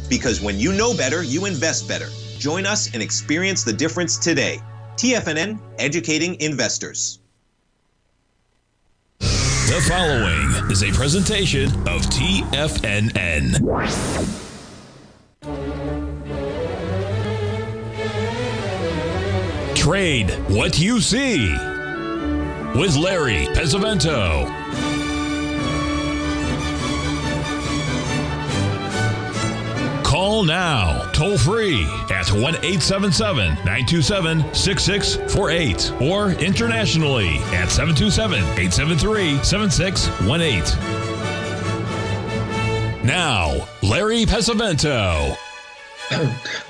Because when you know better, you invest better. Join us and experience the difference today. TFNN, educating investors. The following is a presentation of TFNN. Trade what you see with Larry Pesavento. Call now, toll free at 1-877-927-6648 or internationally at 727-873-7618. Now, Larry Pesavento.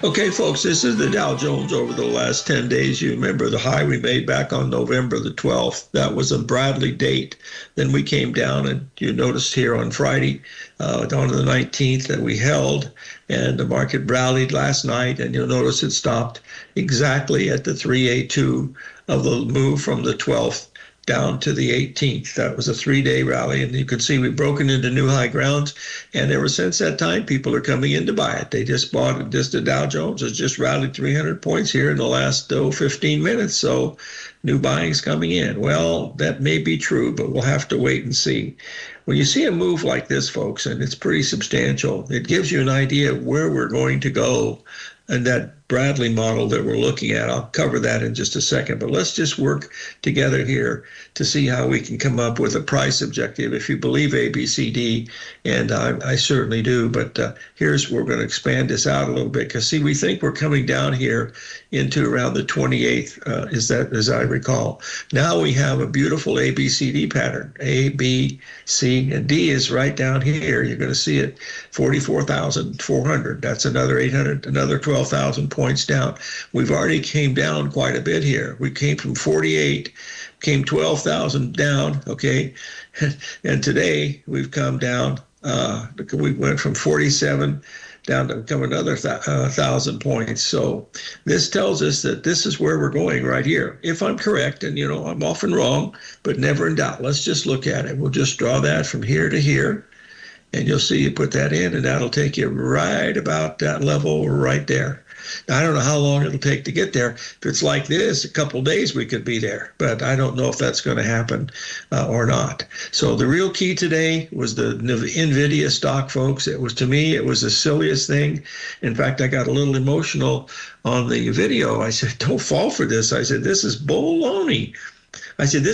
Okay, folks, this is the Dow Jones over the last 10 days. You remember the high we made back on November the 12th. That was a Bradley date. Then we came down, and you noticed here on Friday, down to the 19th, that we held, and the market rallied last night, and you'll notice it stopped exactly at the 382 of the move from the 12th down to the 18th. That was a 3-day rally, and you can see we've broken into new high grounds, and ever since that time, people are coming in to buy it. They just bought it. Just the Dow Jones has just rallied 300 points here in the last 15 minutes, so new buying's coming in. Well, that may be true, but we'll have to wait and see. When you see a move like this, folks, and it's pretty substantial, it gives you an idea of where we're going to go. And that Bradley model that we're looking at, I'll cover that in just a second. But let's just work together here to see how we can come up with a price objective. If you believe ABCD, and I certainly do, but here's where we're going to expand this out a little bit. Because, see, we think we're coming down here into around the 28th, as I recall. Now we have a beautiful ABCD pattern. A, B, C, and D is right down here. You're going to see it, 44,400. That's another 800, another 12,000 points down. We've already came down quite a bit here. We came from 48, came 12,000 down, okay? And today we've come down, we went from 47 down to come another 1,000 points. So this tells us that this is where we're going right here. If I'm correct, and you know, I'm often wrong, but never in doubt. Let's just look at it. We'll just draw that from here to here. And you'll see you put that in, and that'll take you right about that level right there. Now, I don't know how long it'll take to get there. If it's like this, a couple of days we could be there, but I don't know if that's going to happen or not. So the real key today was the NVIDIA stock, folks. It was, to me, it was the silliest thing. In fact, I got a little emotional on the video. I said, don't fall for this. I said, this is baloney. I said,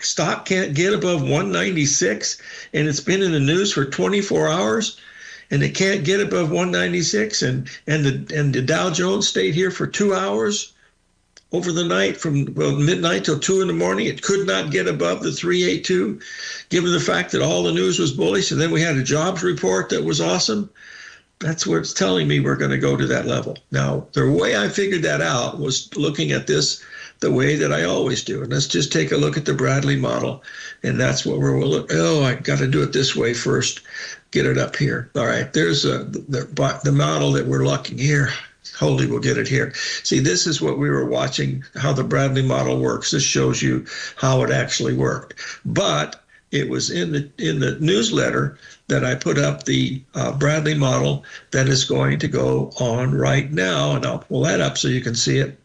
stock can't get above 196, and it's been in the news for 24 hours, and it can't get above 196, and the Dow Jones stayed here for 2 hours over the night from midnight till 2 in the morning. It could not get above the 382, given the fact that all the news was bullish, and then we had a jobs report that was awesome. That's what's telling me we're going to go to that level. Now, the way I figured that out was looking at this the way that I always do. And let's just take a look at the Bradley model. And that's what we'll look. Oh, I got to do it this way first. Get it up here. All right, there's the model that we're looking here. Hopefully we'll get it here. See, this is what we were watching, how the Bradley model works. This shows you how it actually worked. But it was in the newsletter that I put up the Bradley model that is going to go on right now. And I'll pull that up so you can see it,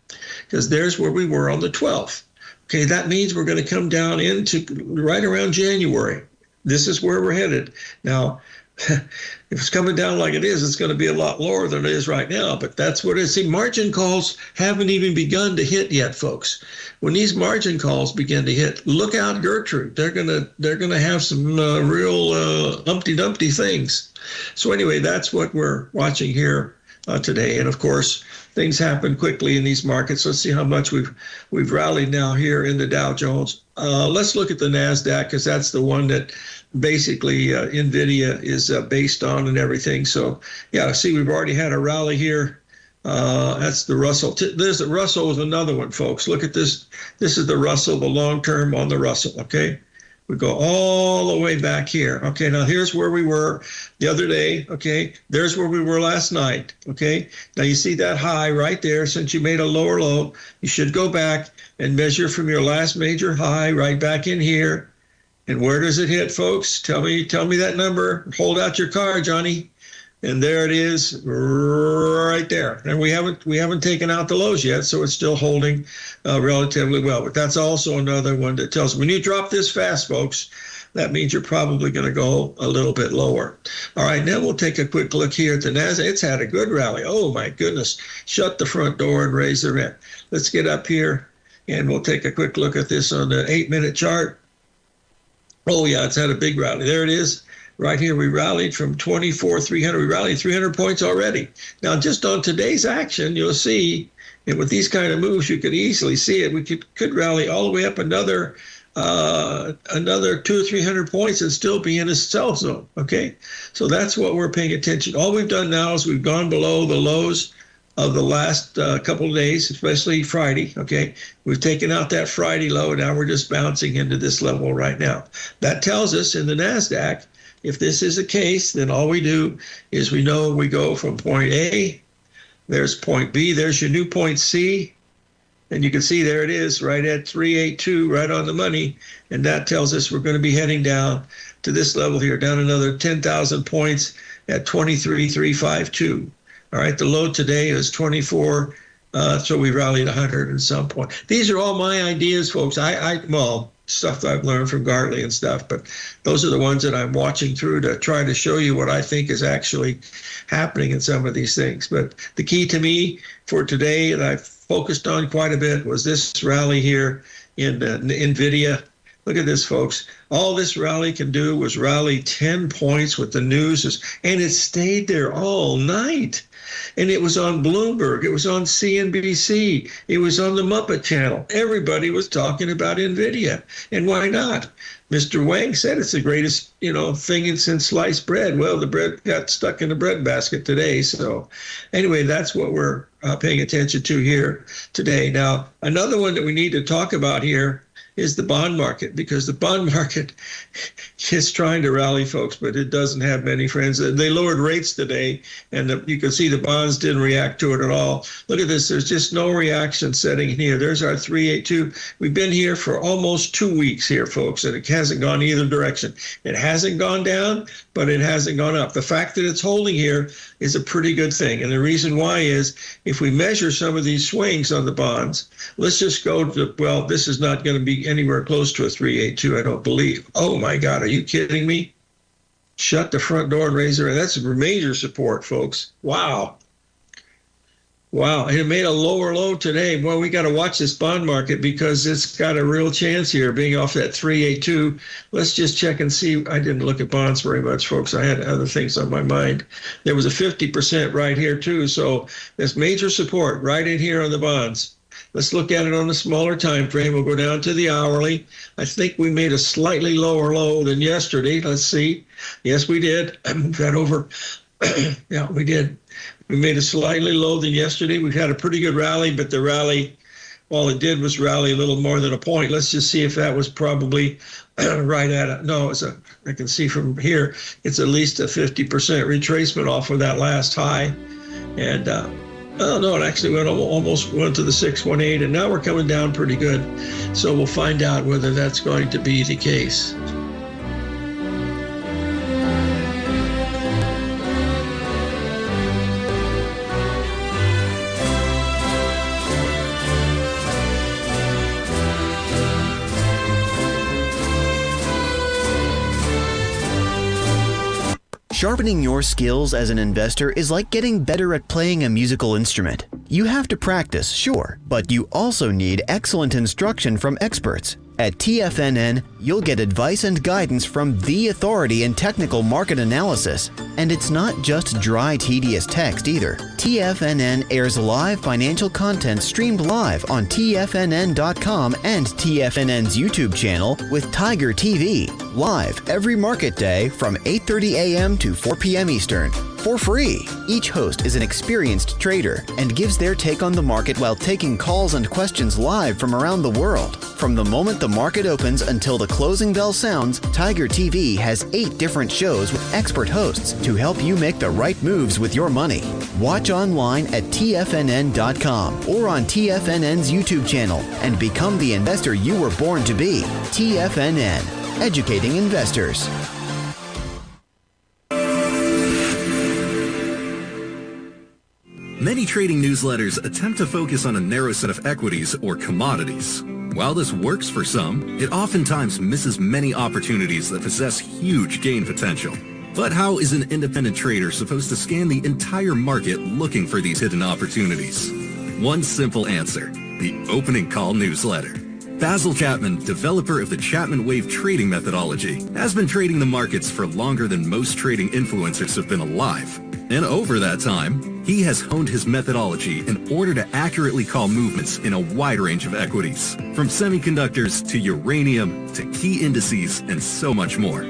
because there's where we were on the 12th. Okay, that means we're going to come down into right around January. This is where we're headed. Now, if it's coming down like it is, it's going to be a lot lower than it is right now, but that's what it is. See, margin calls haven't even begun to hit yet, folks. When these margin calls begin to hit, look out, Gertrude. They're gonna have some real Humpty Dumpty things. So anyway, that's what we're watching here today. And of course, things happen quickly in these markets. Let's see how much we've rallied now here in the Dow Jones. Let's look at the NASDAQ, because that's the one that basically NVIDIA is based on and everything. So yeah, see, we've already had a rally here. That's the Russell. There's the Russell with another one, folks. Look at this. This is the Russell, the long term on the Russell, okay? We go all the way back here. Okay, now here's where we were the other day, okay? There's where we were last night, okay? Now you see that high right there. Since you made a lower low, you should go back and measure from your last major high right back in here. And where does it hit, folks? Tell me that number. Hold out your card, Johnny. And there it is, right there. And we haven't taken out the lows yet, so it's still holding relatively well. But that's also another one that tells when you drop this fast, folks, that means you're probably going to go a little bit lower. All right, now we'll take a quick look here at the NASDAQ. It's had a good rally. Oh, my goodness. Shut the front door and raise the rent. Let's get up here, and we'll take a quick look at this on the 8-minute chart. Oh, yeah, it's had a big rally. There it is. Right here, we rallied from 24,300. We rallied 300 points already. Now, just on today's action, you'll see, and with these kind of moves, you could easily see it. We could rally all the way up another 200 or 300 points and still be in a sell zone. Okay, so that's what we're paying attention. All we've done now is we've gone below the lows of the last couple of days, especially Friday. Okay, we've taken out that Friday low, and now we're just bouncing into this level right now. That tells us in the NASDAQ, if this is the case, then all we do is we know we go from point A, there's point B, there's your new point C, and you can see there it is right at 382, right on the money, and that tells us we're going to be heading down to this level here, down another 10,000 points at 23,352. All right, the low today is 24, so we rallied 100 and some point. These are all my ideas, folks. Well, stuff that I've learned from Gartley and stuff, but those are the ones that I'm watching through to try to show you what I think is actually happening in some of these things. But the key to me for today that I've focused on quite a bit was this rally here in NVIDIA. Look at this, folks. All this rally can do was rally 10 points with the news, and it stayed there all night. And it was on Bloomberg. It was on CNBC. It was on the Muppet Channel. Everybody was talking about NVIDIA. And why not? Mr. Wang said it's the greatest, thing since sliced bread. Well, the bread got stuck in the bread basket today. So anyway, that's what we're paying attention to here today. Now, another one that we need to talk about here is the bond market, because the bond market is trying to rally, folks, but it doesn't have many friends. They lowered rates today, and you can see the bonds didn't react to it at all. Look at this. There's just no reaction setting in here. There's our 382. We've been here for almost 2 weeks here, folks, and it hasn't gone either direction. It hasn't gone down, but it hasn't gone up. The fact that it's holding here is a pretty good thing. And the reason why is if we measure some of these swings on the bonds, let's just go to, well, this is not going to be anywhere close to a 382, I don't believe. Oh my God, are you kidding me? Shut the front door and raise the rent. That's a major support, folks. Wow. Wow, and it made a lower low today. Well, we got to watch this bond market because it's got a real chance here being off that 382. Let's just check and see. I didn't look at bonds very much, folks. I had other things on my mind. There was a 50% right here too. So there's major support right in here on the bonds. Let's look at it on a smaller time frame. We'll go down to the hourly. I think we made a slightly lower low than yesterday. Let's see. Yes, we did. Move that over. Yeah, we did. We made a slightly lower than yesterday. We've had a pretty good rally, but the rally, all it did was rally a little more than a point. Let's just see if that was probably right at it. No, I can see from here, it's at least a 50% retracement off of that last high. And oh, no, it actually almost went to the 618, and now we're coming down pretty good. So we'll find out whether that's going to be the case. Sharpening your skills as an investor is like getting better at playing a musical instrument. You have to practice, sure, but you also need excellent instruction from experts. At TFNN, you'll get advice and guidance from the authority in technical market analysis. And it's not just dry, tedious text either. TFNN airs live financial content streamed live on TFNN.com and TFNN's YouTube channel with Tiger TV, live every market day from 8:30 a.m. to 4 p.m. Eastern. For free. Each host is an experienced trader and gives their take on the market while taking calls and questions live from around the world. From the moment the market opens until the closing bell sounds, Tiger TV has 8 different shows with expert hosts to help you make the right moves with your money. Watch online at TFNN.com or on TFNN's YouTube channel and become the investor you were born to be. TFNN, educating investors. Many trading newsletters attempt to focus on a narrow set of equities or commodities. While this works for some, it oftentimes misses many opportunities that possess huge gain potential. But how is an independent trader supposed to scan the entire market looking for these hidden opportunities? One simple answer: the opening call newsletter. Basil Chapman, developer of the Chapman Wave trading methodology, has been trading the markets for longer than most trading influencers have been alive. And over that time, he has honed his methodology in order to accurately call movements in a wide range of equities, from semiconductors to uranium to key indices and so much more.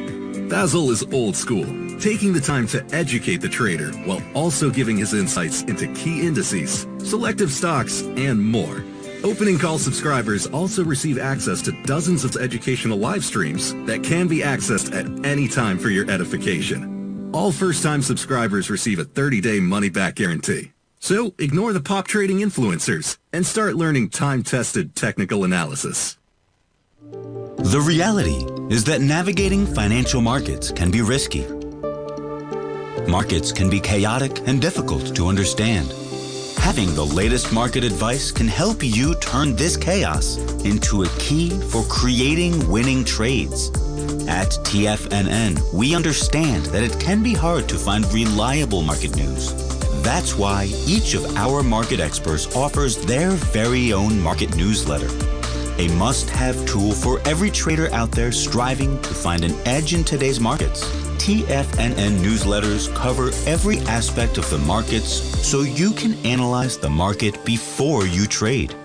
Basil is old school, taking the time to educate the trader while also giving his insights into key indices, selective stocks, and more. Opening call subscribers also receive access to dozens of educational live streams that can be accessed at any time for your edification. All first-time subscribers receive a 30-day money-back guarantee. So ignore the pop trading influencers and start learning time-tested technical analysis. The reality is that navigating financial markets can be risky. Markets can be chaotic and difficult to understand. Having the latest market advice can help you turn this chaos into a key for creating winning trades. At TFNN, we understand that it can be hard to find reliable market news. That's why each of our market experts offers their very own market newsletter, a must-have tool for every trader out there striving to find an edge in today's markets. TFNN newsletters cover every aspect of the markets so you can analyze the market before you trade.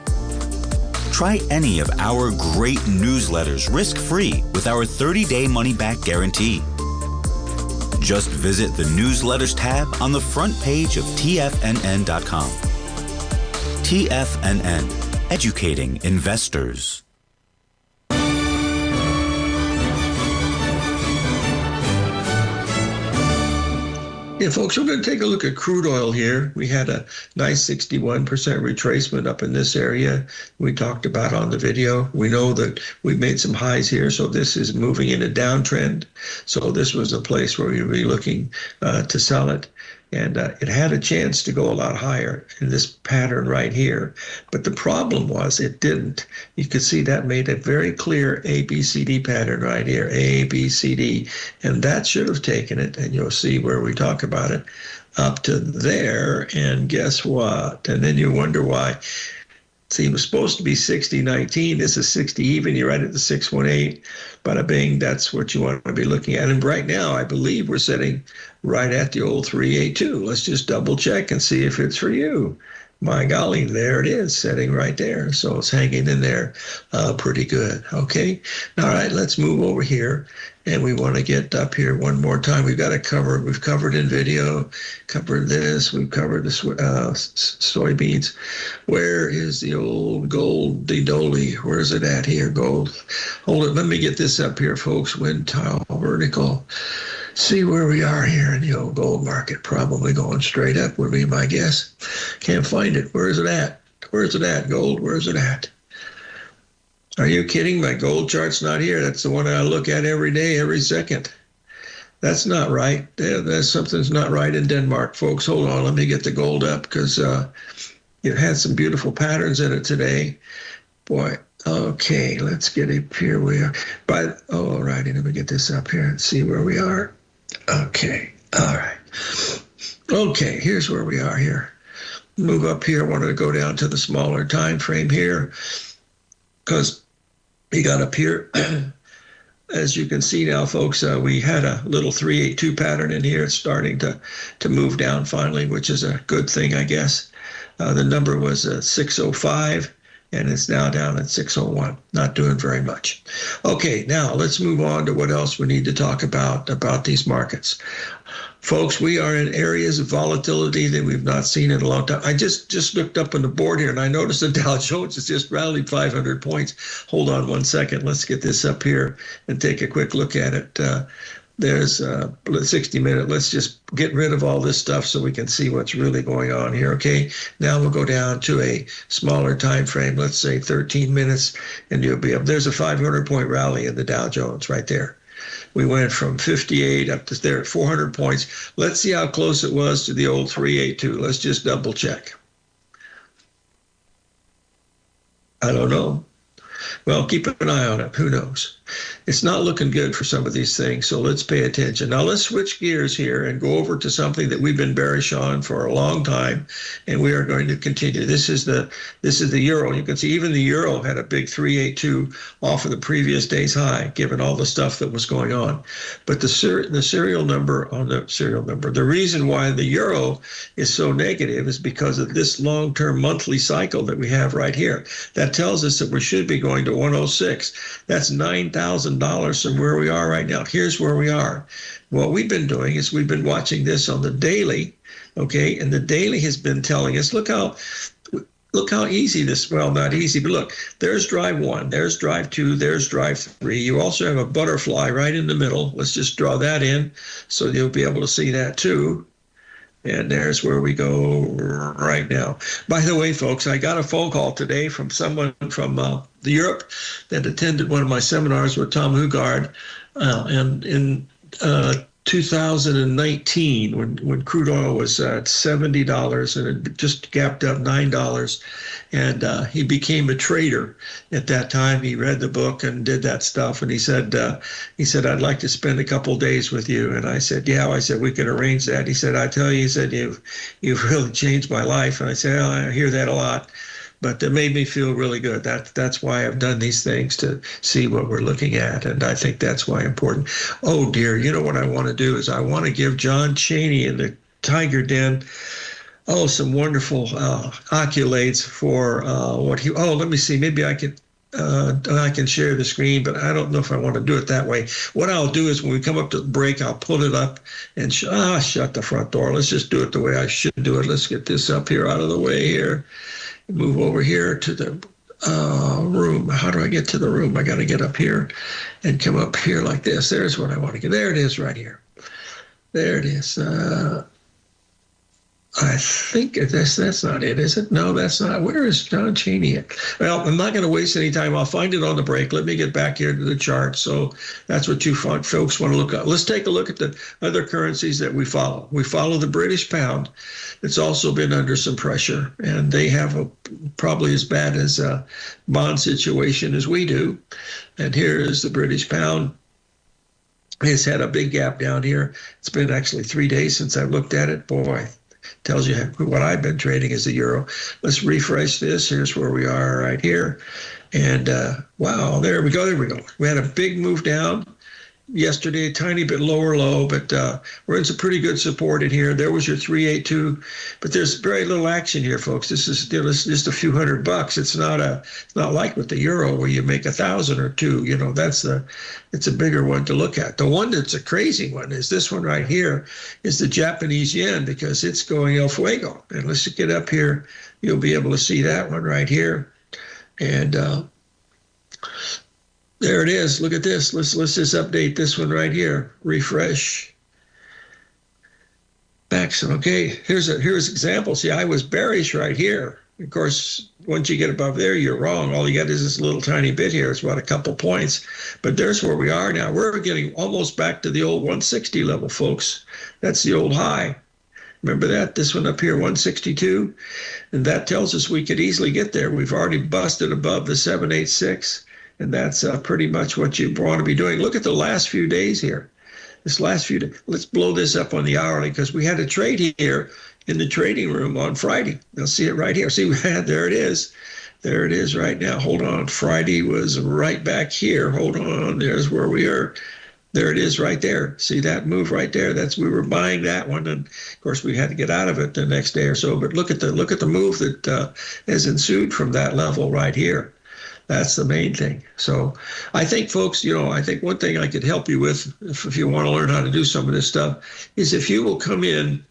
Try any of our great newsletters risk-free with our 30-day money-back guarantee. Just visit the Newsletters tab on the front page of TFNN.com. TFNN, educating investors. Yeah, folks, we're going to take a look at crude oil here. We had a nice 61% retracement up in this area we talked about on the video. We know that we've made some highs here, so this is moving in a downtrend. So this was a place where we were looking to sell it. And it had a chance to go a lot higher in this pattern right here. But the problem was it didn't. You could see that made a very clear ABCD pattern right here, ABCD. And that should have taken it, and you'll see where we talk about it, up to there. And guess what? And then you wonder why. See, it was supposed to be 60.19. This is 60 even. You're right at the 618. Bada bing, that's what you want to be looking at. And right now, I believe we're sitting right at the old 382. Let's just double check and see if it's for you. My golly, there it is, sitting right there. So it's hanging in there pretty good. Okay. All right, let's move over here. And we want to get up here one more time. We've got to cover, we've covered in video, covered this, we've covered the soybeans. Where is the old gold dolly? Where is it at here, gold? Hold it, let me get this up here, folks. Wind tile, vertical. See where we are here in the old gold market. Probably going straight up would be my guess. Can't find it. Where is it at? Where is it at, gold? Where is it at? Are you kidding? My gold chart's not here. That's the one I look at every day, every second. That's not right. Something's not right in Denmark, folks. Hold on. Let me get the gold up because it had some beautiful patterns in it today. Boy, okay, let's get it here. We are. All righty, let me get this up here and see where we are. Okay, all right. Okay, here's where we are here. Move up here. I wanted to go down to the smaller time frame here because we got up here. As you can see now, folks, we had a little 382 pattern in here. It's starting to move down finally, which is a good thing, I guess. The number was 605, and it's now down at 601. Not doing very much. Okay, now let's move on to what else we need to talk about these markets. Folks, we are in areas of volatility that we've not seen in a long time. I just looked up on the board here, and I noticed the Dow Jones has just rallied 500 points. Hold on one second. Let's get this up here and take a quick look at it. There's 60 minutes. Let's just get rid of all this stuff so we can see what's really going on here, okay? Now we'll go down to a smaller time frame, let's say 13 minutes, and you'll be up. There's a 500-point rally in the Dow Jones right there. We went from 58 up to there at 400 points. Let's see how close it was to the old 382. Let's just double check. I don't know. Well, keep an eye on it. Who knows? It's not looking good for some of these things, so let's pay attention. Now let's switch gears here and go over to something that we've been bearish on for a long time, and we are going to continue. This is the euro. You can see even the euro had a big 382 off of the previous day's high, given all the stuff that was going on. But the serial number, the reason why the euro is so negative is because of this long-term monthly cycle that we have right here. That tells us that we should be going to 106. That's $9,000 from where we are right now. Here's where we are. What we've been doing is we've been watching this on the daily, okay? And the daily has been telling us, look how easy this, well, not easy, but look, there's drive 1, there's drive 2, there's drive 3. You also have a butterfly right in the middle. Let's just draw that in so you'll be able to see that too. And there's where we go right now. By the way, folks, I got a phone call today from someone from Europe that attended one of my seminars with Tom Hugard. And in 2019, when crude oil was at $70 and it just gapped up $9, and he became a trader at that time. He read the book and did that stuff, and he said, I'd like to spend a couple of days with you. And I said, yeah. I said, we can arrange that. He said, I tell you, he said, you've really changed my life. And I said, oh, I hear that a lot. But it made me feel really good. That's why I've done these things, to see what we're looking at. And I think that's why important. Oh, dear. You know what I want to do is I want to give John Chaney in the Tiger Den, some wonderful accolades for what he, let me see. Maybe I can share the screen, but I don't know if I want to do it that way. What I'll do is when we come up to the break, I'll pull it up and shut the front door. Let's just do it the way I should do it. Let's get this up here out of the way here. Move over here to the room. How do I get to the room? I got to get up here and come up here like this. There's what I want to get. There it is right here. There it is. I think that's not it, is it? No, that's not. Where is John Chaney at? Well, I'm not going to waste any time. I'll find it on the break. Let me get back here to the chart. So that's what you folks want to look at. Let's take a look at the other currencies that we follow. We follow the British pound. It's also been under some pressure, and they have probably as bad as a bond situation as we do. And here is the British pound. It's had a big gap down here. It's been actually 3 days since I've looked at it. Boy, tells you what I've been trading is the euro. Let's refresh this. Here's where we are right here. And wow, there we go. We had a big move down yesterday, a tiny bit lower low, but we're in some pretty good support in here. There was your 382, but there's very little action here, folks. This is just a few $100. It's not like with the euro where you make 1,000 or two. You know, it's a bigger one to look at. The one that's a crazy one is this one right here, is the Japanese yen, because it's going el fuego. And let's just get up here. You'll be able to see that one right here. And there it is. Look at this. Let's just update this one right here. Refresh. Maxim. Okay, here's example. See, I was bearish right here. Of course, once you get above there, you're wrong. All you got is this little tiny bit here. It's about a couple points. But there's where we are now. We're getting almost back to the old 160 level, folks. That's the old high. Remember that? This one up here, 162. And that tells us we could easily get there. We've already busted above the 786. And that's pretty much what you want to be doing. Look at the last few days here. This last few days. Let's blow this up on the hourly, because we had a trade here in the trading room on Friday. You'll see it right here. See, there it is. There it is right now. Hold on. Friday was right back here. Hold on. There's where we are. There it is right there. See that move right there? We were buying that one, and of course we had to get out of it the next day or so. But look at the move that has ensued from that level right here. That's the main thing. So I think, folks, I think one thing I could help you with, if you want to learn how to do some of this stuff, is if you will come in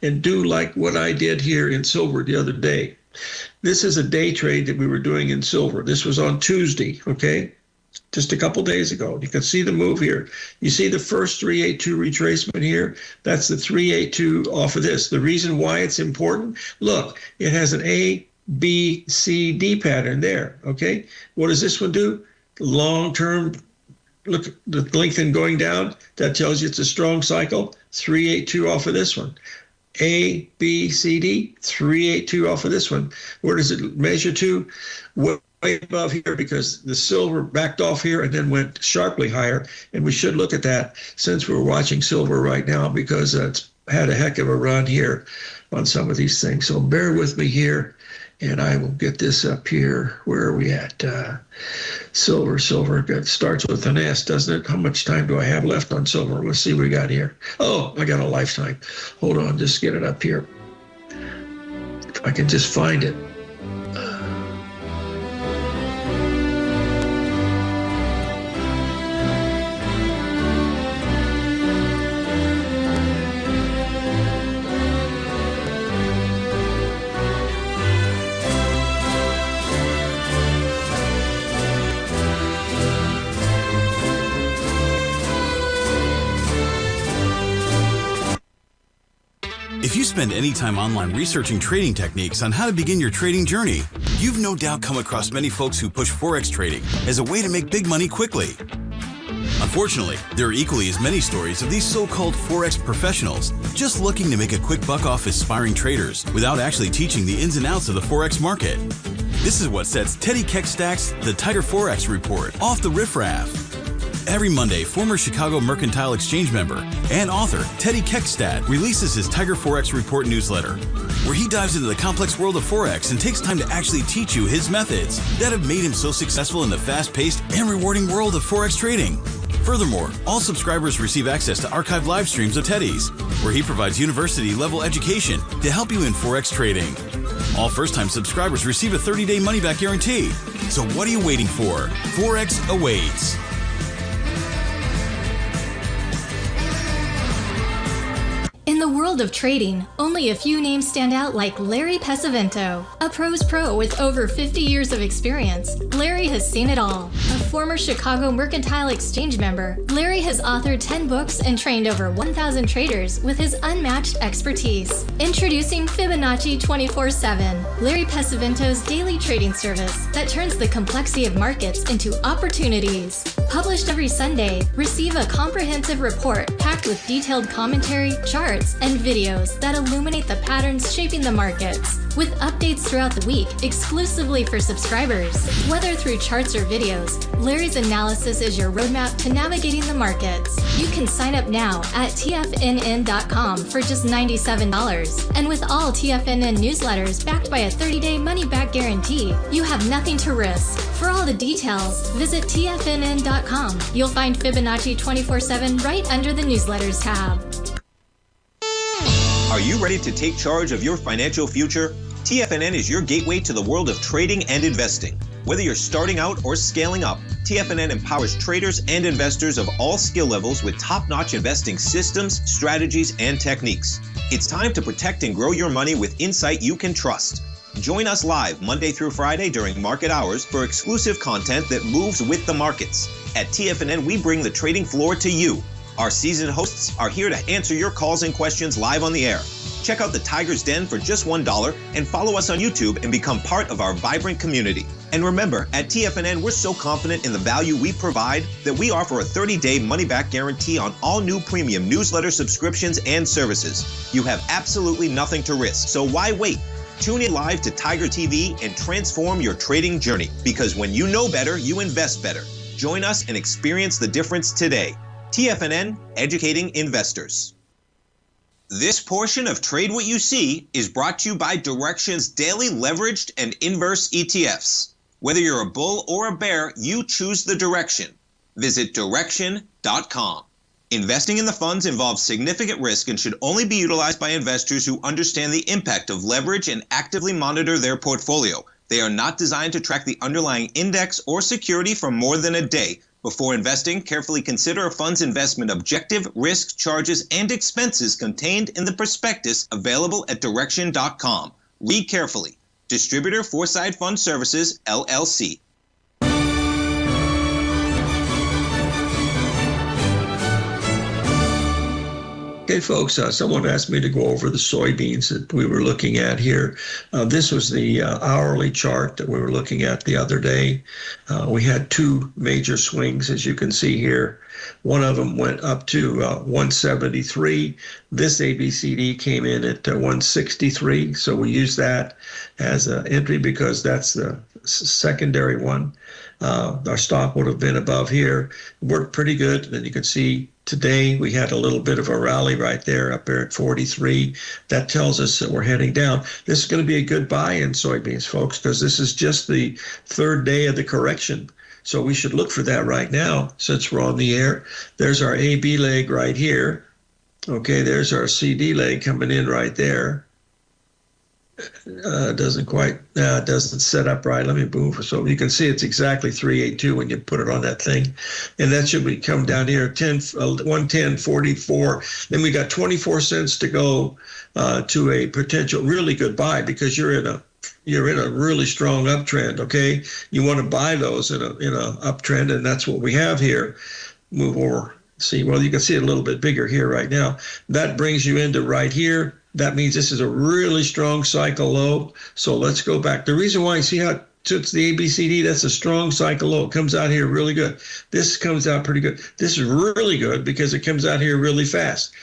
and do like what I did here in silver the other day. This is a day trade that we were doing in silver. This was on Tuesday, okay? Just a couple days ago. You can see the move here. You see the first 382 retracement here? That's the 382 off of this. The reason why it's important, look, it has an A, B, C, D pattern there, okay? What does this one do? Long-term look, the lengthen going down, that tells you it's a strong cycle. 382 off of this one. A, B, C, D, 382 off of this one. Where does it measure to? Way above here, because the silver backed off here and then went sharply higher. And we should look at that since we're watching silver right now, because it's had a heck of a run here on some of these things. So bear with me here, and I will get this up here. Where are we at? Silver. It starts with an S, doesn't it? How much time do I have left on silver? Let's see what we got here. Oh, I got a lifetime. Hold on, just get it up here. If I can just find it. If you spend any time online researching trading techniques on how to begin your trading journey, you've no doubt come across many folks who push Forex trading as a way to make big money quickly. Unfortunately, there are equally as many stories of these so-called Forex professionals just looking to make a quick buck off aspiring traders without actually teaching the ins and outs of the Forex market. This is what sets Teddy Keckstack's The Tiger Forex Report off the riffraff. Every Monday, former Chicago Mercantile Exchange member and author Teddy Keckstack releases his Tiger Forex Report newsletter, where he dives into the complex world of Forex and takes time to actually teach you his methods that have made him so successful in the fast-paced and rewarding world of Forex trading. Furthermore, all subscribers receive access to archived live streams of Teddy's, where he provides university-level education to help you in Forex trading. All first-time subscribers receive a 30-day money-back guarantee. So what are you waiting for? Forex awaits. In the world of trading, only a few names stand out like Larry Pesavento. A pro's pro with over 50 years of experience, Larry has seen it all. A former Chicago Mercantile Exchange member, Larry has authored 10 books and trained over 1,000 traders with his unmatched expertise. Introducing Fibonacci 24/7, Larry Pesavento's daily trading service that turns the complexity of markets into opportunities. Published every Sunday, receive a comprehensive report packed with detailed commentary, charts, and videos that illuminate the patterns shaping the markets, with updates throughout the week exclusively for subscribers. Whether through charts or videos, Larry's analysis is your roadmap to navigating the markets. You can sign up now at TFNN.com for just $97. And with all TFNN newsletters backed by a 30-day money-back guarantee, you have nothing to risk. For all the details, visit TFNN.com. You'll find Fibonacci 24/7 right under the newsletters tab. Are you ready to take charge of your financial future? TFNN is your gateway to the world of trading and investing. Whether you're starting out or scaling up, TFNN empowers traders and investors of all skill levels with top-notch investing systems, strategies, and techniques. It's time to protect and grow your money with insight you can trust. Join us live Monday through Friday during market hours for exclusive content that moves with the markets. At TFNN, we bring the trading floor to you. Our seasoned hosts are here to answer your calls and questions live on the air. Check out the Tiger's Den for just $1 and follow us on YouTube and become part of our vibrant community. And remember, at TFNN, we're so confident in the value we provide that we offer a 30-day money-back guarantee on all new premium newsletter subscriptions and services. You have absolutely nothing to risk, so why wait? Tune in live to Tiger TV and transform your trading journey, because when you know better, you invest better. Join us and experience the difference today. TFNN, educating investors. This portion of Trade What You See is brought to you by Direxion's daily leveraged and inverse ETFs. Whether you're a bull or a bear, you choose the direction. Visit Direxion.com. Investing in the funds involves significant risk and should only be utilized by investors who understand the impact of leverage and actively monitor their portfolio. They are not designed to track the underlying index or security for more than a day. Before investing, carefully consider a fund's investment objective, risk, charges, and expenses contained in the prospectus available at Direxion.com. Read carefully. Distributor Foreside Fund Services, LLC. Okay, folks, someone asked me to go over the soybeans that we were looking at here. This was the hourly chart that we were looking at the other day. We had two major swings, as you can see here. One of them went up to 173. This ABCD came in at 163, so we use that as an entry because that's the secondary one. Our stop would have been above here. Worked pretty good. Then you can see today we had a little bit of a rally right there up there at 43. That tells us that we're heading down. This is going to be a good buy in soybeans, folks, because this is just the third day of the correction. So we should look for that right now since we're on the air. There's our AB leg right here. Okay, there's our CD leg coming in right there. It doesn't set up right. Let me move. So you can see it's exactly 382 when you put it on that thing. And that should be come down here, 110.44. Then we got 24 cents to go to a potential really good buy because you're in a really strong uptrend, okay? You want to buy those in a uptrend, and that's what we have here. Move over. See, well, you can see it a little bit bigger here right now. That brings you into right here. That means this is a really strong cycle low. So let's go back. The reason why, see how it's the ABCD, that's a strong cycle low. It comes out here really good. This comes out pretty good. This is really good because it comes out here really fast.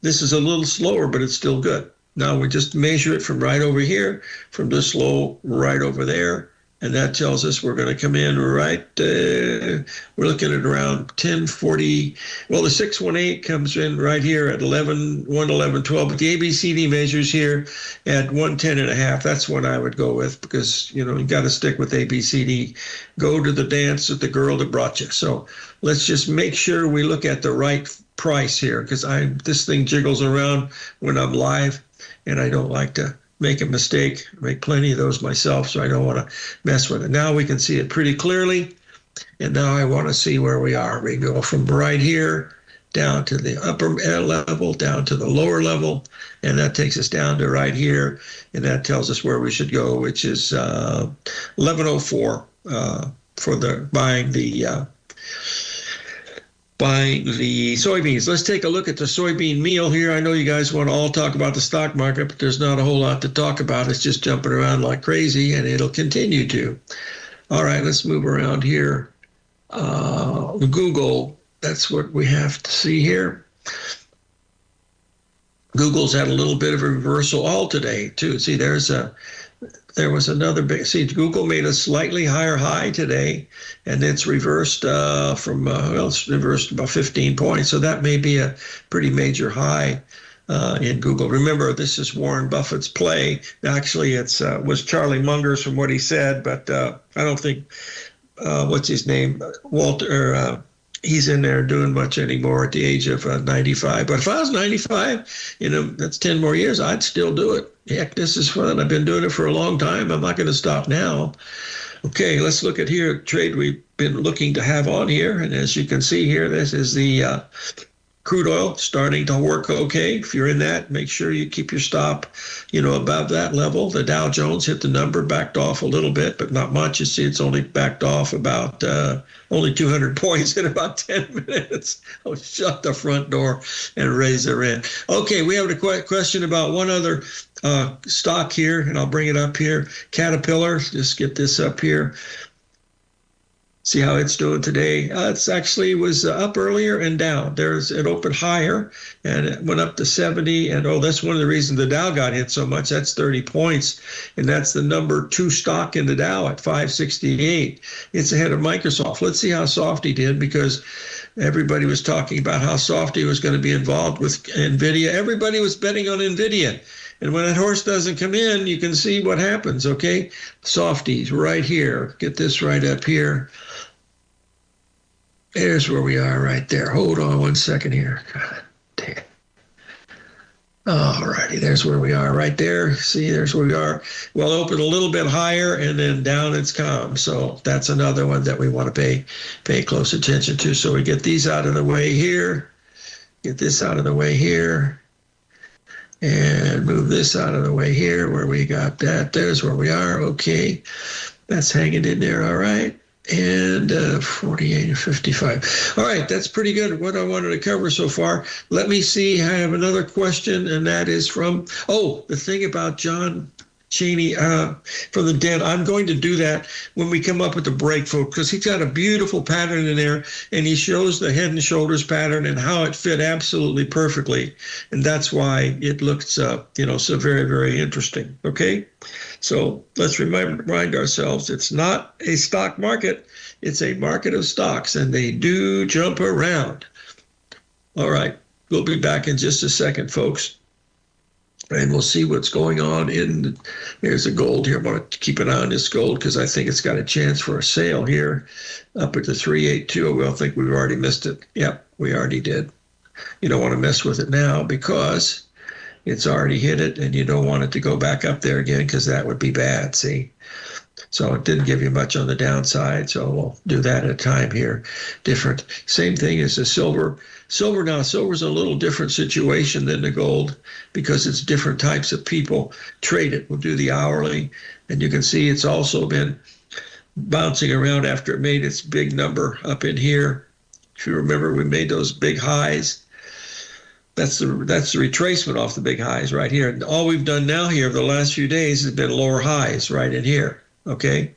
This is a little slower, but it's still good. Now we just measure it from right over here, from this low right over there. And that tells us we're going to come in right, we're looking at around 1040. Well, the 618 comes in right here at 111.12, but the ABCD measures here at 110.5. That's what I would go with because, you got to stick with ABCD. Go to the dance with the girl that brought you. So let's just make sure we look at the right price here because this thing jiggles around when I'm live and I don't like to make a mistake. I make plenty of those myself, so I don't want to mess with it. Now we can see it pretty clearly, and now I want to see where we are. We go from right here down to the upper level, down to the lower level, and that takes us down to right here, and that tells us where we should go, which is 1104 for the buying the soybeans. Let's take a look at the soybean meal here. I know you guys want to all talk about the stock market, but there's not a whole lot to talk about. It's just jumping around like crazy, and it'll continue to. All right, let's move around here. Google, that's what we have to see here. Google's had a little bit of a reversal all today, too. See, there was another big, see, Google made a slightly higher high today, and it's reversed it's reversed about 15 points. So that may be a pretty major high in Google. Remember, this is Warren Buffett's play. Actually, it was Charlie Munger's from what he said, but I don't think, what's his name, Walter, he's in there doing much anymore at the age of 95. But if I was 95, that's 10 more years, I'd still do it. Heck, this is fun. I've been doing it for a long time. I'm not going to stop now. Okay, let's look at here, trade we've been looking to have on here. And as you can see here, this is the crude oil starting to work okay. If you're in that, make sure you keep your stop, above that level. The Dow Jones hit the number, backed off a little bit, but not much. You see, it's only backed off about only 200 points in about 10 minutes. I'll shut the front door and raise the rent. Okay, we have a question about one other stock here, and I'll bring it up here. Caterpillar, just get this up here. See how it's doing today. It's actually was up earlier and down. It opened higher and it went up to 70. And that's one of the reasons the Dow got hit so much. That's 30 points. And that's the number 2 stock in the Dow at 568. It's ahead of Microsoft. Let's see how Softy did because everybody was talking about how Softy was going to be involved with NVIDIA. Everybody was betting on NVIDIA. And when that horse doesn't come in, you can see what happens, okay? Softies right here. Get this right up here. There's where we are right there. Hold on one second here. God damn. All righty, there's where we are right there. See, there's where we are. Well, open a little bit higher and then down it's come. So that's another one that we want to pay close attention to. So we get these out of the way here. Get this out of the way here. And move this out of the way here where we got that. There's where we are. Okay. That's hanging in there. All right. And 48 and 55. All right, that's pretty good. What I wanted to cover so far. Let me see. I have another question, and that is from, the thing about John Cheney from the den. I'm going to do that when we come up with the break, folks, because he's got a beautiful pattern in there, and he shows the head and shoulders pattern and how it fit absolutely perfectly. And that's why it looks, so very, very interesting. Okay. So let's remind ourselves, it's not a stock market, it's a market of stocks, and they do jump around. All right, we'll be back in just a second, folks, and we'll see what's going on here's the gold here. I'm going to keep an eye on this gold because I think it's got a chance for a sale here up at the 382. Well, I think we've already missed it. Yep, we already did. You don't want to mess with it now because it's already hit it, and you don't want it to go back up there again because that would be bad, see? So it didn't give you much on the downside, so we'll do that at a time here. Different. Same thing as the silver. Silver's a little different situation than the gold because it's different types of people trade it. We'll do the hourly, and you can see it's also been bouncing around after it made its big number up in here. If you remember, we made those big highs. That's the retracement off the big highs right here. And all we've done now here over the last few days has been lower highs right in here, okay?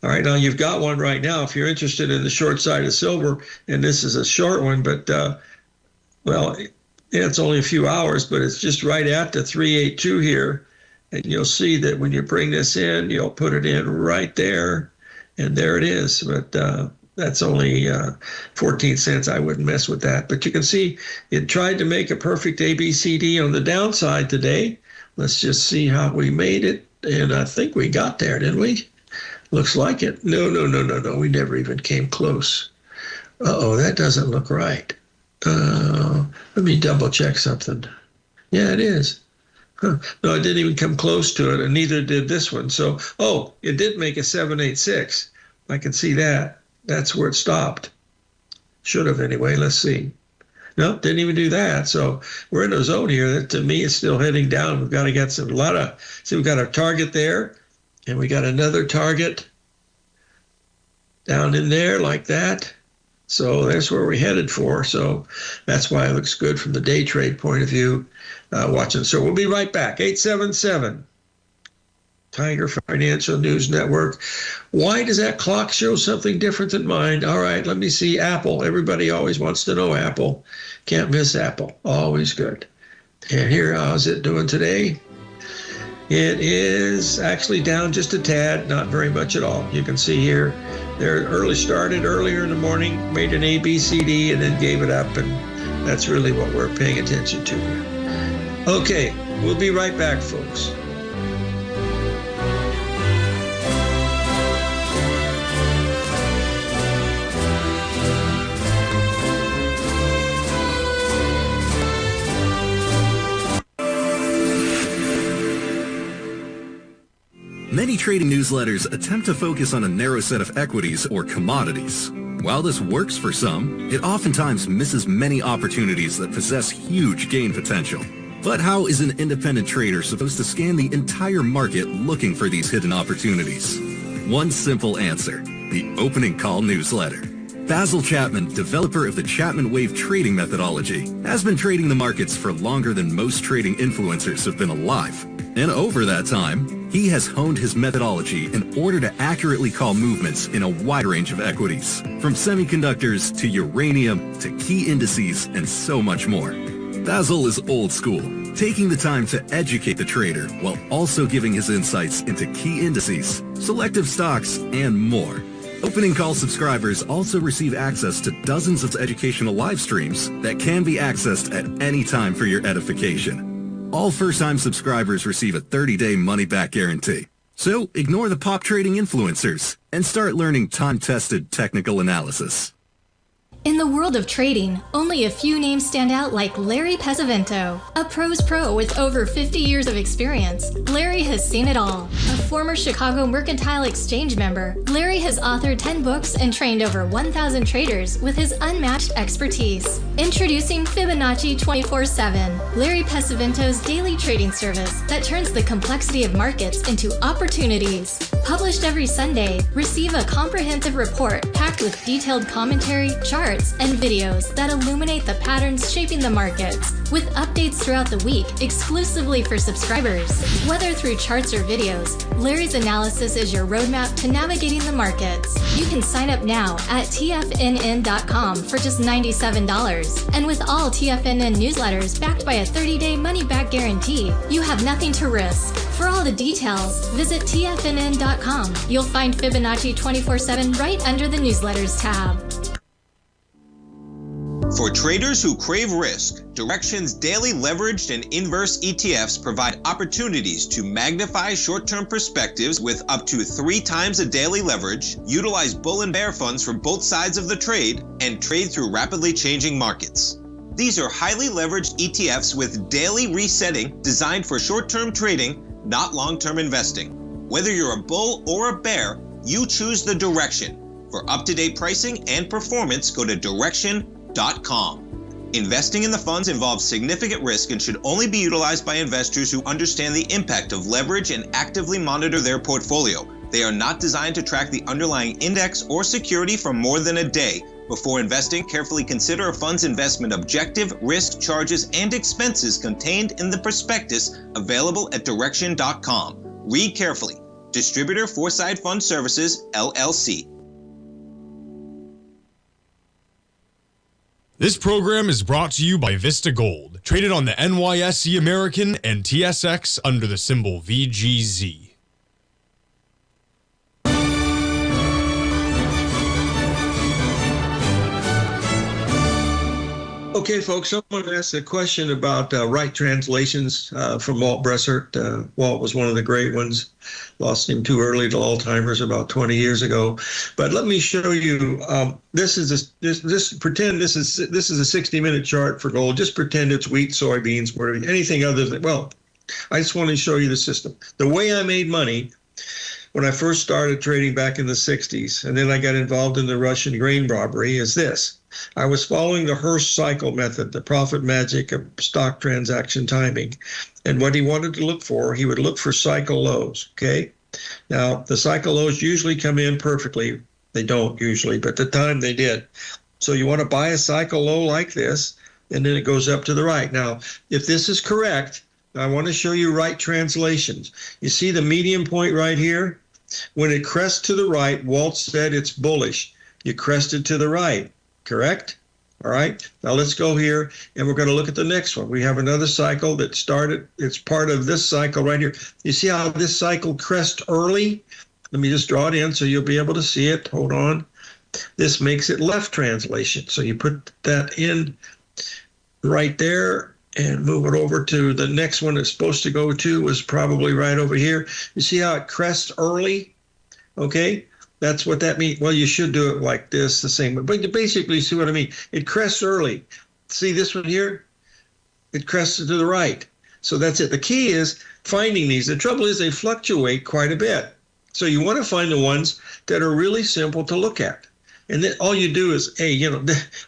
All right, now you've got one right now if you're interested in the short side of silver, and this is a short one, but, it's only a few hours, but it's just right at the 382 here. And you'll see that when you bring this in, you'll put it in right there, and there it is. But that's only 14 cents. I wouldn't mess with that. But you can see it tried to make a perfect ABCD on the downside today. Let's just see how we made it. And I think we got there, didn't we? Looks like it. No. We never even came close. That doesn't look right. Let me double check something. Yeah, it is. No, it didn't even come close to it, and neither did this one. So, it did make a 786. I can see that. That's where it stopped. Should have anyway. Let's see. Nope, didn't even do that. So we're in a zone here that to me is still heading down. We've got to get we've got a target there, and we got another target down in there like that. So that's where we're headed for. So that's why it looks good from the day trade point of view, watching. So we'll be right back. 877. Tiger Financial News Network. Why does that clock show something different than mine? All right, let me see. Apple. Everybody always wants to know Apple. Can't miss Apple. Always good. And here, how's it doing today? It is actually down just a tad, not very much at all. You can see here, started earlier in the morning, made an ABCD, and then gave it up, and that's really what we're paying attention to here. Okay, we'll be right back, folks. Many trading newsletters attempt to focus on a narrow set of equities or commodities. While this works for some, it oftentimes misses many opportunities that possess huge gain potential. But how is an independent trader supposed to scan the entire market looking for these hidden opportunities? One simple answer: the opening call newsletter. Basil Chapman, developer of the Chapman Wave trading methodology, has been trading the markets for longer than most trading influencers have been alive. And over that time, he has honed his methodology in order to accurately call movements in a wide range of equities, from semiconductors to uranium to key indices and so much more. Basil is old school, taking the time to educate the trader while also giving his insights into key indices, selective stocks, and more. Opening call subscribers also receive access to dozens of educational live streams that can be accessed at any time for your edification. All first-time subscribers receive a 30-day money-back guarantee. So ignore the pop trading influencers and start learning time-tested technical analysis. In the world of trading, only a few names stand out like Larry Pesavento. A pro's pro with over 50 years of experience, Larry has seen it all. A Former Chicago Mercantile Exchange member, Larry has authored 10 books and trained over 1,000 traders with his unmatched expertise. Introducing Fibonacci 24/7, Larry Pesavento's daily trading service that turns the complexity of markets into opportunities. Published every Sunday, receive a comprehensive report packed with detailed commentary, charts, and videos that illuminate the patterns shaping the markets, with updates throughout the week exclusively for subscribers. Whether through charts or videos, Larry's analysis is your roadmap to navigating the markets. You can sign up now at TFNN.com for just $97. And with all TFNN newsletters backed by a 30-day money-back guarantee, you have nothing to risk. For all the details, visit TFNN.com. You'll find Fibonacci 24/7 right under the newsletters tab. For traders who crave risk, Direxion's daily leveraged and inverse ETFs provide opportunities to magnify short-term perspectives with up to 3 times a daily leverage, utilize bull and bear funds from both sides of the trade, and trade through rapidly changing markets. These are highly leveraged ETFs with daily resetting designed for short-term trading, not long-term investing. Whether you're a bull or a bear, you choose the Direxion. For up-to-date pricing and performance, go to Direxion.com. Investing in the funds involves significant risk and should only be utilized by investors who understand the impact of leverage and actively monitor their portfolio. They are not designed to track the underlying index or security for more than a day. Before investing, carefully consider a fund's investment objective, risk, charges, and expenses contained in the prospectus available at Direxion.com. Read carefully. Distributor Foreside Fund Services, LLC. This program is brought to you by Vista Gold, traded on the NYSE American and TSX under the symbol VGZ. Okay, folks, I'm going to ask a question about right translations from Walt Bressert. Walt was one of the great ones. Lost him too early to Alzheimer's about 20 years ago. But let me show you. Pretend this is a 60-minute chart for gold. Just pretend it's wheat, soybeans, whatever, anything other than. Well, I just want to show you the system. The way I made money when I first started trading back in the 60s, and then I got involved in the Russian grain robbery, is this. I was following the Hurst cycle method, the profit magic of stock transaction timing. And what he wanted to look for, he would look for cycle lows, okay? Now, the cycle lows usually come in perfectly. They don't usually, but at the time they did. So you want to buy a cycle low like this, and then it goes up to the right. Now, if this is correct, I want to show you right translations. You see the medium point right here? When it crests to the right, Walt said it's bullish. You crested to the right. Correct? All right. Now let's go here and we're going to look at the next one. We have another cycle that started. It's part of this cycle right here. You see how this cycle crest early? Let me just draw it in so you'll be able to see it. Hold on. This makes it left translation. So you put that in right there and move it over to the next one it's supposed to go to was probably right over here. You see how it crests early? Okay. That's what that means. Well, you should do it like this, the same way. But you basically see what I mean. It crests early. See this one here? It crested to the right. So that's it. The key is finding these. The trouble is they fluctuate quite a bit. So you want to find the ones that are really simple to look at. And then all you do is, hey,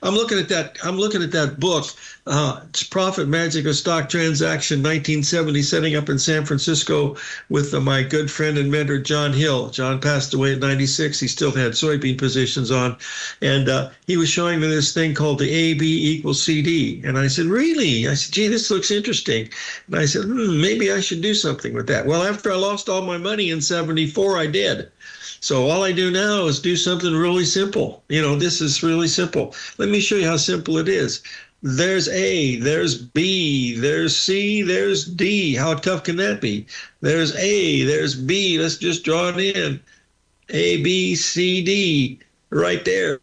I'm looking at that book. It's Profit Magic of Stock Transaction, 1970, setting up in San Francisco with my good friend and mentor, John Hill. John passed away at 96. He still had soybean positions on. And he was showing me this thing called the AB equals CD. And I said, really? I said, gee, this looks interesting. And I said, maybe I should do something with that. Well, after I lost all my money in 74, I did. So all I do now is do something really simple. This is really simple. Let me show you how simple it is. There's A, there's B, there's C, there's D. How tough can that be? There's A, there's B. Let's just draw it in. A, B, C, D, right there.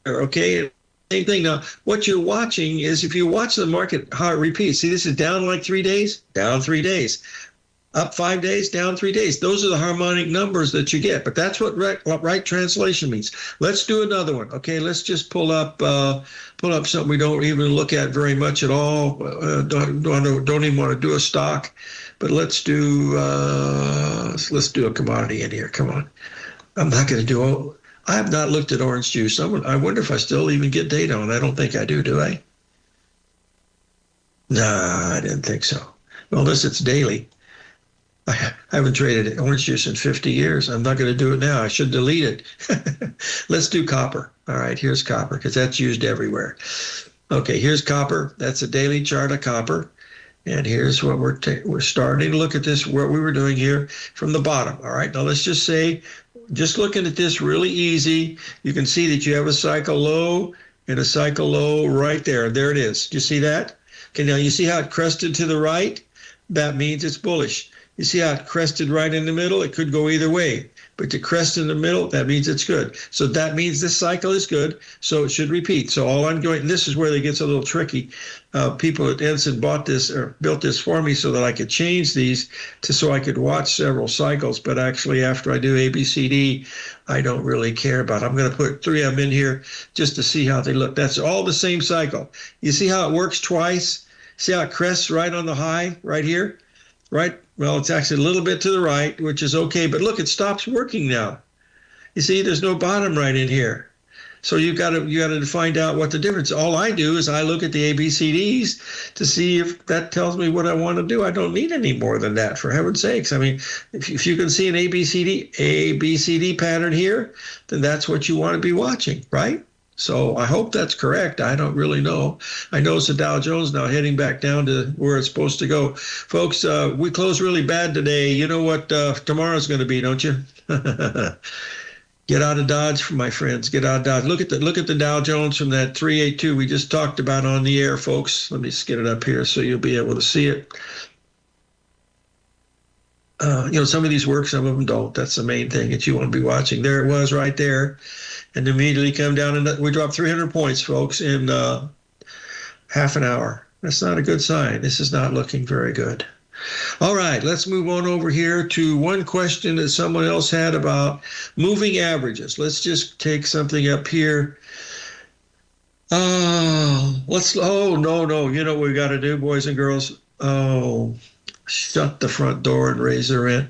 Okay, same thing. Now, what you're watching is if you watch the market, how it repeats. See, this is down like 3 days, down 3 days. Up 5 days, down 3 days. Those are the harmonic numbers that you get. But that's what right translation means. Let's do another one. Okay, let's just pull up something we don't even look at very much at all. Don't even want to do a stock. But let's do a commodity in here. Come on. I'm not going to do. I have not looked at orange juice. I wonder if I still even get data on it. I don't think I do I? Nah, I didn't think so. Well, unless it's daily. I haven't traded orange juice in 50 years. I'm not going to do it now. I should delete it. Let's do copper. All right, here's copper because that's used everywhere. Okay, here's copper. That's a daily chart of copper. And here's what we're starting to look at this, what we were doing here from the bottom. All right, now let's just say, just looking at this really easy, you can see that you have a cycle low and a cycle low right there. There it is. Do you see that? Okay, now you see how it crested to the right? That means it's bullish. You see how it crested right in the middle? It could go either way. But to crest in the middle, that means it's good. So that means this cycle is good, so it should repeat. So all I'm going, and this is where it gets a little tricky. People at Ensign bought this or built this for me so that I could change these so I could watch several cycles. But actually, after I do ABCD, I don't really care about it. I'm going to put 3 of them in here just to see how they look. That's all the same cycle. You see how it works twice? See how it crests right on the high right here? Right? Well, it's actually a little bit to the right, which is okay. But look, it stops working now. You see, there's no bottom right in here. So you got to find out what the difference. All I do is I look at the ABCDs to see if that tells me what I want to do. I don't need any more than that, for heaven's sakes. I mean, if you can see an ABCD pattern here, then that's what you want to be watching, right? So I hope that's correct. I don't really know. I notice the Dow Jones now heading back down to where it's supposed to go. Folks, we closed really bad today. You know what tomorrow's going to be, don't you? Get out of Dodge, my friends. Get out of Dodge. Look at the Dow Jones from that 382 we just talked about on the air, folks. Let me just get it up here so you'll be able to see it. Some of these work, some of them don't. That's the main thing that you want to be watching. There it was right there. And immediately come down, and we dropped 300 points, folks, in half an hour. That's not a good sign. This is not looking very good. All right, let's move on over here to one question that someone else had about moving averages. Let's just take something up here. No. You know what we got to do, boys and girls? Oh, shut the front door and raise the rent.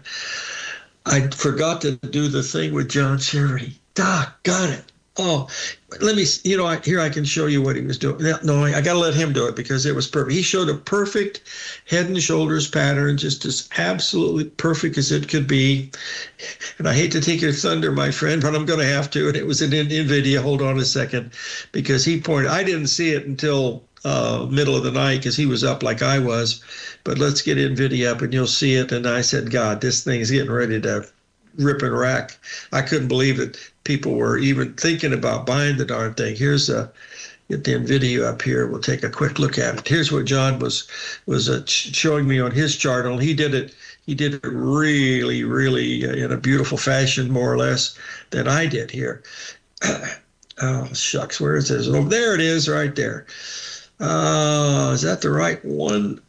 I forgot to do the thing with John Charity. Doc, got it. Oh, let me, here I can show you what he was doing. No, I got to let him do it because it was perfect. He showed a perfect head and shoulders pattern, just as absolutely perfect as it could be. And I hate to take your thunder, my friend, but I'm going to have to. And it was in NVIDIA. Hold on a second, because he pointed, I didn't see it until middle of the night because he was up like I was. But let's get NVIDIA up and you'll see it. And I said, God, this thing is getting ready to rip and rack. I couldn't believe that people were even thinking about buying the darn thing. Here's get the NVIDIA up here. We'll take a quick look at it. Here's what John was showing me on his chart. And he did it really, really in a beautiful fashion, more or less, than I did here. Oh, shucks. Where is this? Oh, there it is right there. Is that the right one?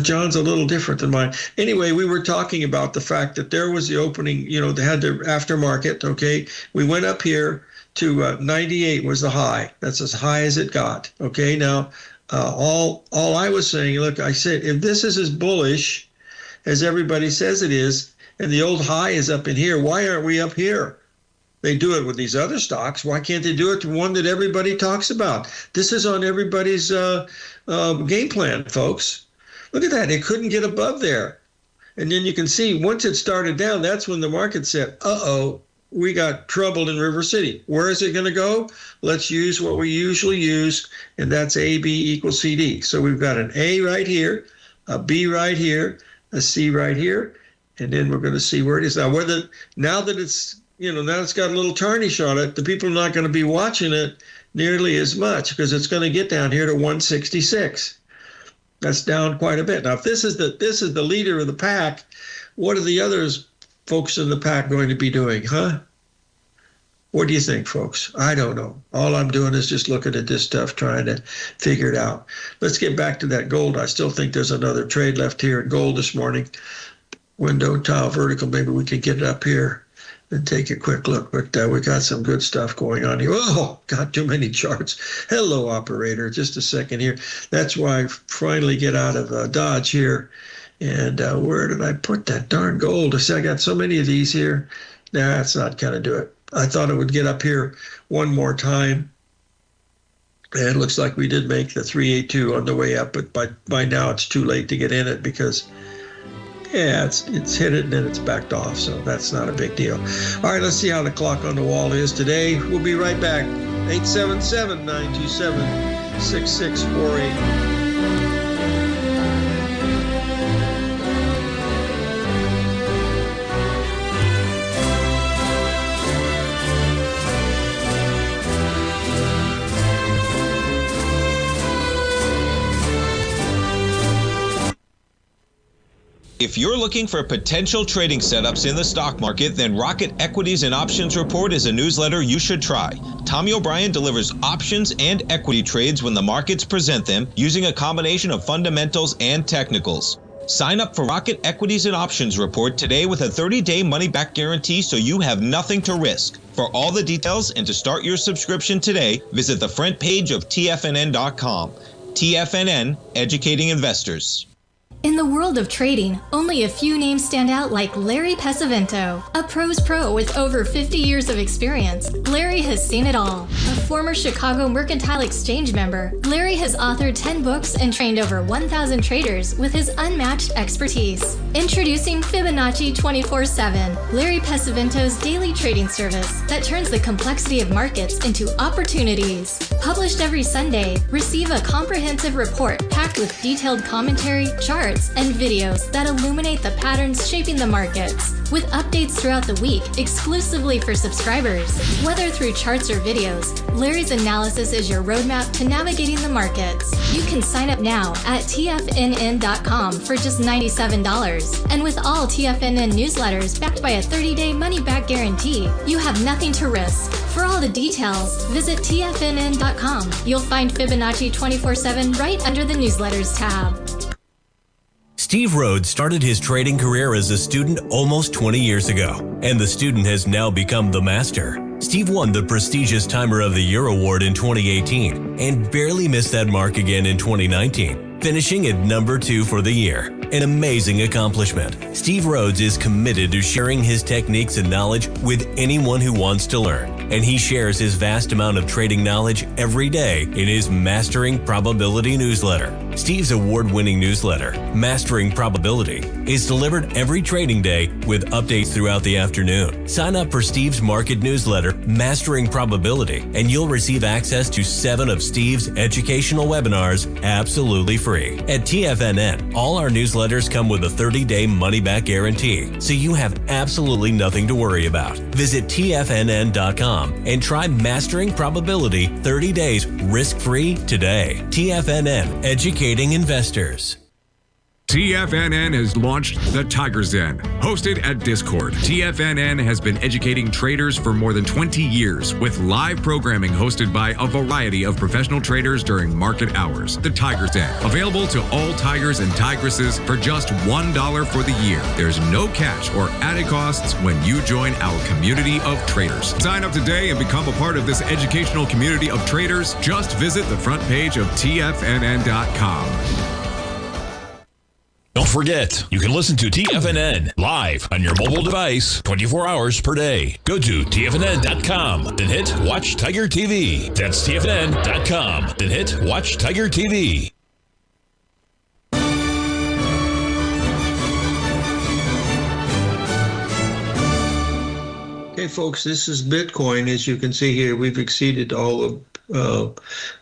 John's a little different than mine. Anyway, we were talking about the fact that there was the opening, they had the aftermarket, okay? We went up here to 98 was the high. That's as high as it got, okay? Now, all I was saying, look, I said, if this is as bullish as everybody says it is, and the old high is up in here, why aren't we up here? They do it with these other stocks. Why can't they do it to one that everybody talks about? This is on everybody's game plan, folks. Look at that. It couldn't get above there. And then you can see once it started down, that's when the market said, uh-oh, we got trouble in River City. Where is it going to go? Let's use what we usually use, and that's AB equals CD. So we've got an A right here, a B right here, a C right here, and then we're going to see where it is. Now, now that it's got a little tarnish on it, the people are not going to be watching it nearly as much because it's going to get down here to 166. That's down quite a bit. Now, if this is the leader of the pack, what are the others folks in the pack going to be doing, huh? What do you think, folks? I don't know. All I'm doing is just looking at this stuff, trying to figure it out. Let's get back to that gold. I still think there's another trade left here in gold this morning. Window, tile, vertical. Maybe we could get it up here and take a quick look. But we got some good stuff going on here. Oh, got too many charts. Hello, operator. Just a second here. That's why I finally get out of Dodge here. And where did I put that darn gold? I see I got so many of these here. Nah, that's not going to do it. I thought it would get up here one more time. And it looks like we did make the 382 on the way up, but by now it's too late to get in it because, yeah, it's hit it and then it's backed off, so that's not a big deal. All right, let's see how the clock on the wall is today. We'll be right back. 877-927-6648. If you're looking for potential trading setups in the stock market, then Rocket Equities and Options Report is a newsletter you should try. Tommy O'Brien delivers options and equity trades when the markets present them using a combination of fundamentals and technicals. Sign up for Rocket Equities and Options Report today with a 30-day money-back guarantee so you have nothing to risk. For all the details and to start your subscription today, visit the front page of TFNN.com. TFNN, educating investors. In the world of trading, only a few names stand out like Larry Pesavento. A pro's pro with over 50 years of experience, Larry has seen it all. A former Chicago Mercantile Exchange member, Larry has authored 10 books and trained over 1,000 traders with his unmatched expertise. Introducing Fibonacci 24/7, Larry Pesavento's daily trading service that turns the complexity of markets into opportunities. Published every Sunday, receive a comprehensive report packed with detailed commentary, charts, and videos that illuminate the patterns shaping the markets, with updates throughout the week exclusively for subscribers. Whether through charts or videos, Larry's analysis is your roadmap to navigating the markets. You can sign up now at TFNN.com for just $97. And with all TFNN newsletters backed by a 30-day money-back guarantee, you have nothing to risk. For all the details, visit TFNN.com. You'll find Fibonacci 24/7 right under the newsletters tab. Steve Rhodes started his trading career as a student almost 20 years ago, and the student has now become the master. Steve won the prestigious Timer of the Year award in 2018 and barely missed that mark again in 2019, finishing at number 2 for the year. An amazing accomplishment. Steve Rhodes is committed to sharing his techniques and knowledge with anyone who wants to learn, and he shares his vast amount of trading knowledge every day in his Mastering Probability newsletter. Steve's award-winning newsletter, Mastering Probability, is delivered every trading day with updates throughout the afternoon. Sign up for Steve's market newsletter, Mastering Probability, and you'll receive access to 7 of Steve's educational webinars absolutely free. At TFNN, all our newsletters come with a 30-day money-back guarantee, so you have absolutely nothing to worry about. Visit TFNN.com and try Mastering Probability 30 days risk-free today. TFNN, educating investors. TFNN has launched the Tiger's Den. Hosted at Discord, TFNN has been educating traders for more than 20 years with live programming hosted by a variety of professional traders during market hours. The Tiger's Den, available to all tigers and tigresses for just $1 for the year. There's no catch or added costs when you join our community of traders. Sign up today and become a part of this educational community of traders. Just visit the front page of TFNN.com. Don't forget, you can listen to TFNN live on your mobile device 24 hours per day. Go to TFNN.com, then hit Watch Tiger TV. That's TFNN.com, then hit Watch Tiger TV. Okay, folks, this is Bitcoin. As you can see here, we've exceeded all of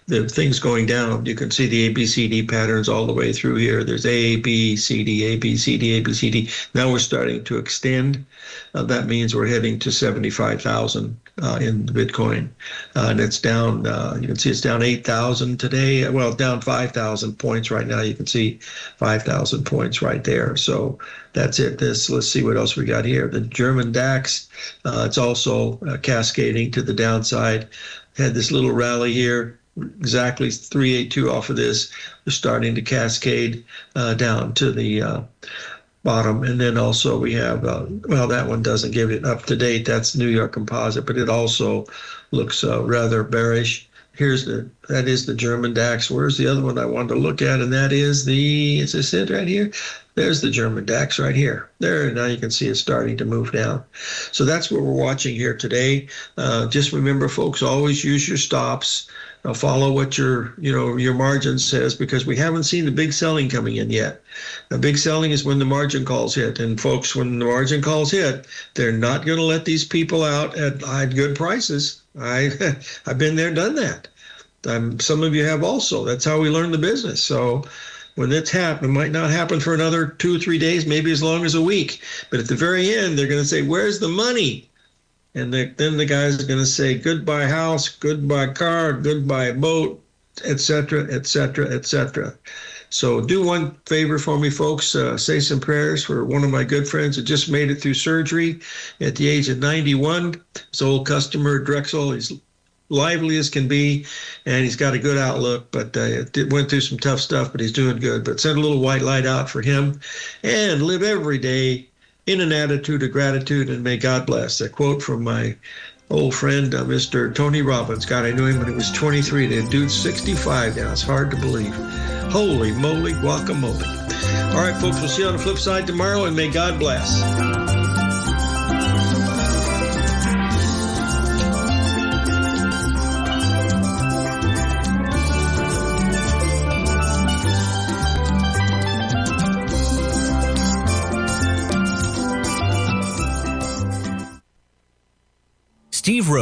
the things going down. You can see the ABCD patterns all the way through here. There's A, B, C, D, A, B, C, D, A, B, C, D. Now we're starting to extend. That means we're heading to 75,000 in Bitcoin. And it's down, you can see it's down 8,000 today. Well, down 5,000 points right now. You can see 5,000 points right there. So that's it. Let's see what else we got here. The German DAX, it's also cascading to the downside. Had this little rally here, exactly 382 off of this. We're starting to cascade down to the bottom. And then also we have, well, that one doesn't give it up to date. That's New York Composite, but it also looks rather bearish. That is the German DAX. Where's the other one I wanted to look at? And that is is this it right here? There's the German DAX right here. There, now you can see it's starting to move down. So that's what we're watching here today. Just remember, folks, always use your stops. Follow what your margin says, because we haven't seen the big selling coming in yet. The big selling is when the margin calls hit. And folks, when the margin calls hit, they're not going to let these people out at good prices. I've been there, done that. Some of you have also. That's how we learn the business. So when it's happened, it might not happen for another 2 or 3 days, maybe as long as a week. But at the very end, they're going to say, where's the money? And then the guys are going to say, goodbye house, goodbye car, goodbye boat, etc., etc., etc. So do one favor for me, folks. Say some prayers for one of my good friends who just made it through surgery at the age of 91. His old customer, Drexel. He's lively as can be, and he's got a good outlook, but went through some tough stuff, but he's doing good. But send a little white light out for him, and live every day in an attitude of gratitude, and may God bless. A quote from my old friend, Mr. Tony Robbins. God, I knew him when he was 23. The dude's 65 now. It's hard to believe. Holy moly, guacamole. All right, folks, we'll see you on the flip side tomorrow, and may God bless. Steve Rhodes